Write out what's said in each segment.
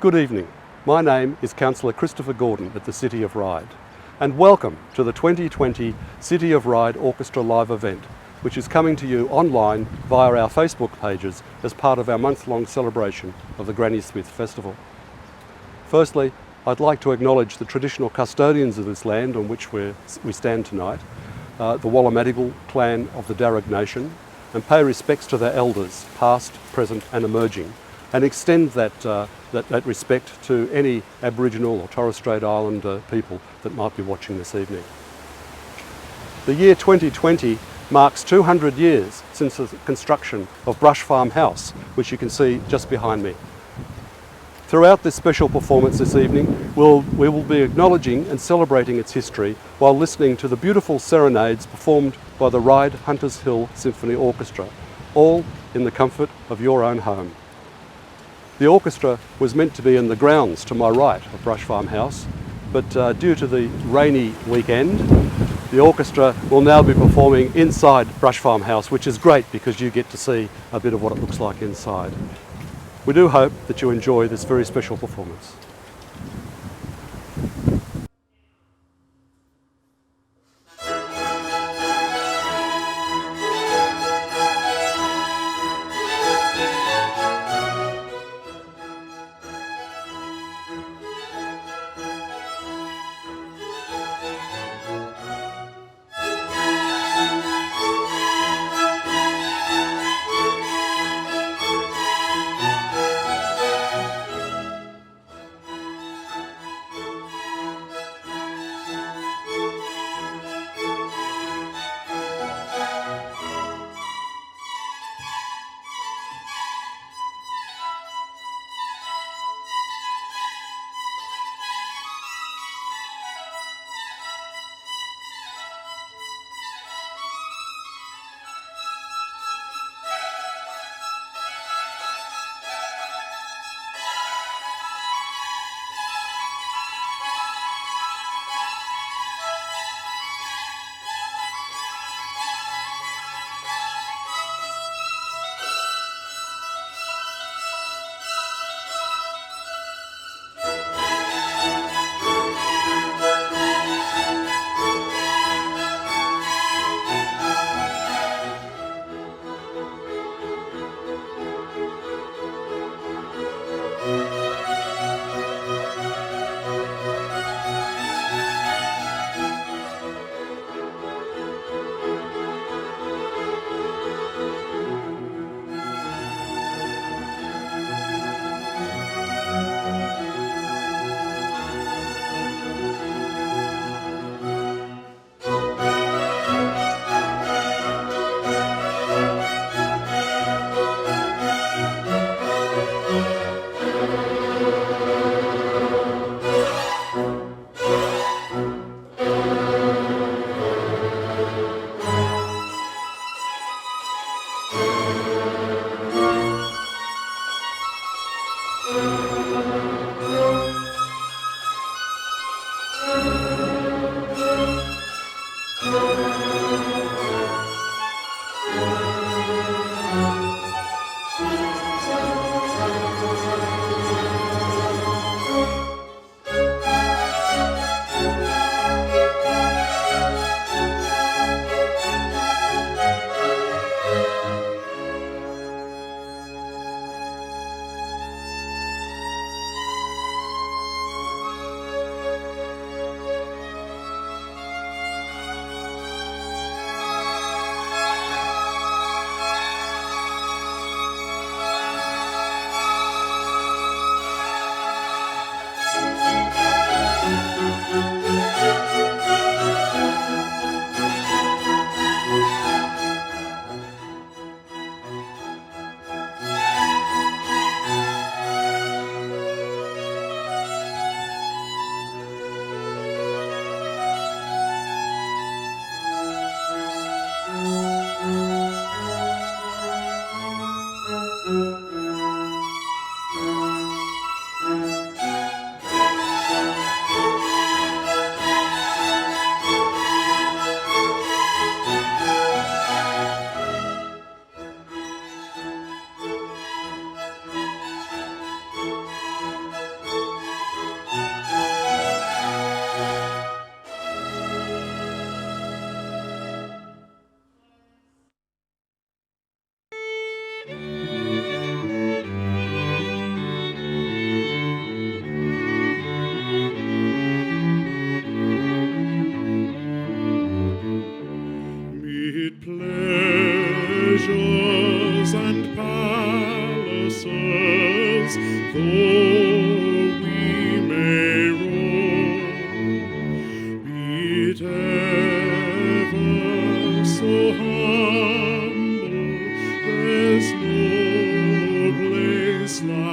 Good evening. My name is Councillor Christopher Gordon at the City of Ryde, and welcome to the 2020 City of Ryde Orchestra live event, which is coming to you online via our Facebook pages as part of our month-long celebration of the Granny Smith Festival. Firstly, I'd like to acknowledge the traditional custodians of this land on which we stand tonight, the Wallamadigal clan of the Darug Nation, and pay respects to their elders, past, present and emerging, and extend that respect to any Aboriginal or Torres Strait Islander people that might be watching this evening. The year 2020 marks 200 years since the construction of Brush Farm House, which you can see just behind me. Throughout this special performance this evening, we will be acknowledging and celebrating its history while listening to the beautiful serenades performed by the Ryde Hunters Hill Symphony Orchestra, all in the comfort of your own home. The orchestra was meant to be in the grounds to my right of Brush Farm House, but due to the rainy weekend, the orchestra will now be performing inside Brush Farm House, which is great because you get to see a bit of what it looks like inside. We do hope that you enjoy this very special performance.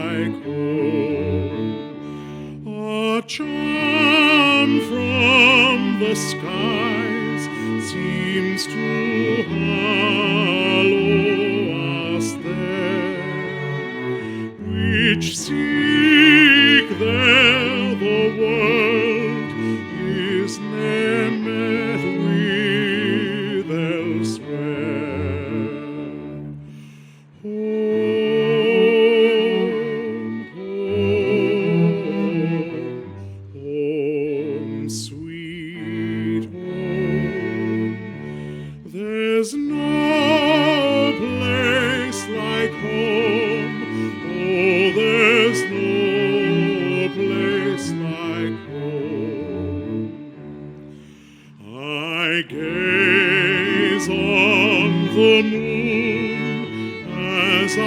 like home. A charm from the skies seems to hallow us there, which seek there the world is ne'er met with elsewhere. Home, home, home, sweet home. There's no place like home. Oh, there's no place like home. I gaze on the moon as I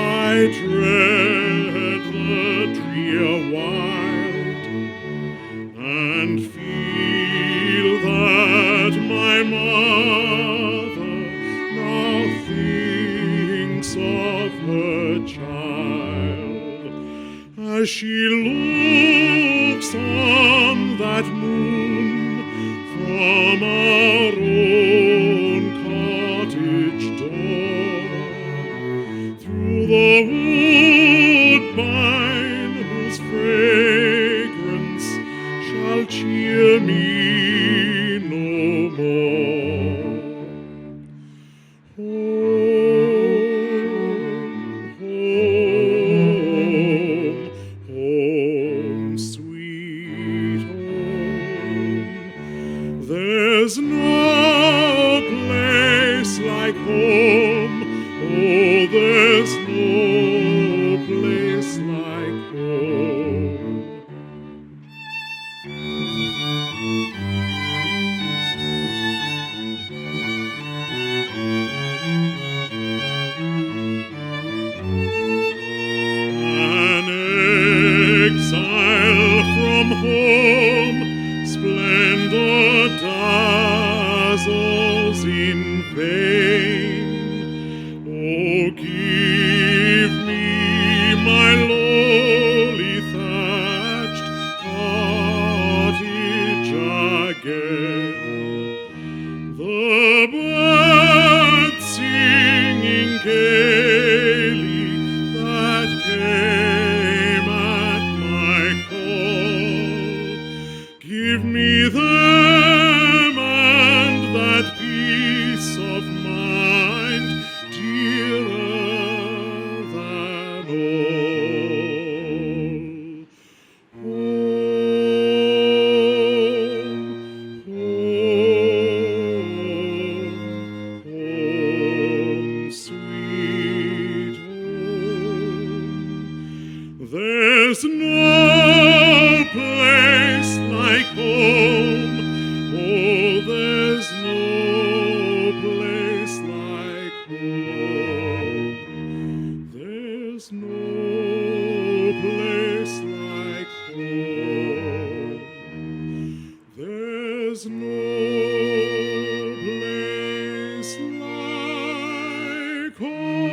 tread the drear wild, and feel that my mother now thinks of her child, as she looks on that moon from our own cottage door, through the woodbine whose fragrance shall cheer me no more. Home, home, home, sweet home. There's no place like home. Oh, there's no place like home. An exile from home, splendor dazzles in vain. Oh, give me my lowly thatched cottage again. The birds singing gaily that came at my call, give me them and that peace of mind dearer than all. Home, home, home, sweet home. There's no place like home. Oh, there's no place like home. There's no place like home. There's no place like home.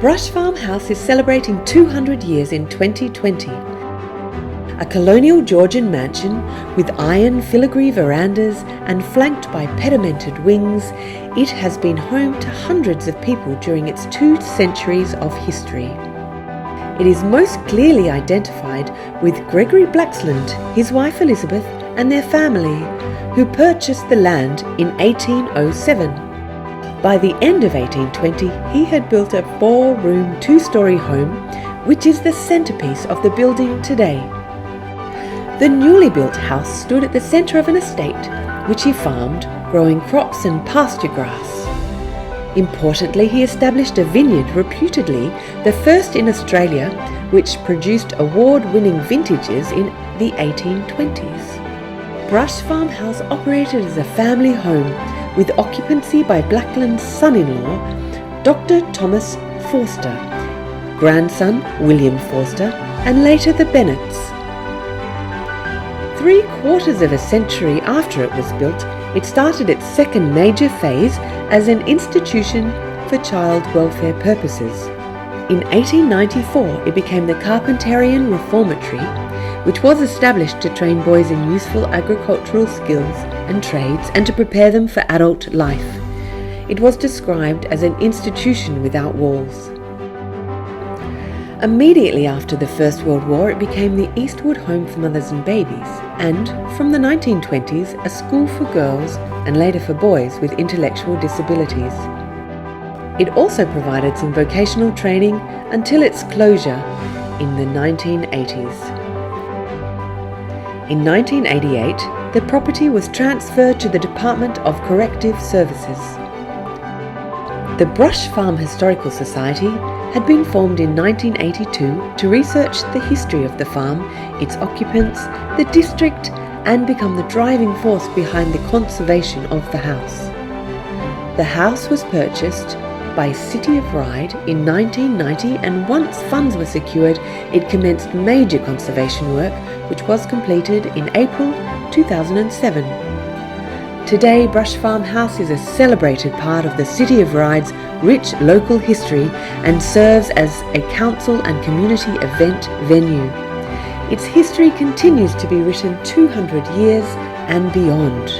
Brush Farmhouse is celebrating 200 years in 2020. A colonial Georgian mansion with iron filigree verandas and flanked by pedimented wings, it has been home to hundreds of people during its 2 centuries of history. It is most clearly identified with Gregory Blaxland, his wife Elizabeth, and their family, who purchased the land in 1807. By the end of 1820, he had built a 4-room, 2-storey home, which is the centrepiece of the building today. The newly built house stood at the centre of an estate, which he farmed, growing crops and pasture grass. Importantly, he established a vineyard, reputedly the first in Australia, which produced award-winning vintages in the 1820s. Brush Farmhouse operated as a family home, with occupancy by Blackland's son-in-law, Dr. Thomas Forster, grandson William Forster, and later the Bennets. 3/4 of a century after it was built, it started its second major phase as an institution for child welfare purposes. In 1894, it became the Carpentarian Reformatory, which was established to train boys in useful agricultural skills and trades and to prepare them for adult life. It was described as an institution without walls. Immediately after the First World War, it became the Eastwood Home for Mothers and Babies, and from the 1920s, a school for girls and later for boys with intellectual disabilities. It also provided some vocational training until its closure in the 1980s. In 1988, the property was transferred to the Department of Corrective Services. The Brush Farm Historical Society had been formed in 1982 to research the history of the farm, its occupants, the district, and become the driving force behind the conservation of the house. The house was purchased by City of Ryde in 1990, and once funds were secured, it commenced major conservation work, which was completed in April 2007. Today, Brush Farmhouse is a celebrated part of the City of Ryde's rich local history and serves as a council and community event venue. Its history continues to be written 200 years and beyond.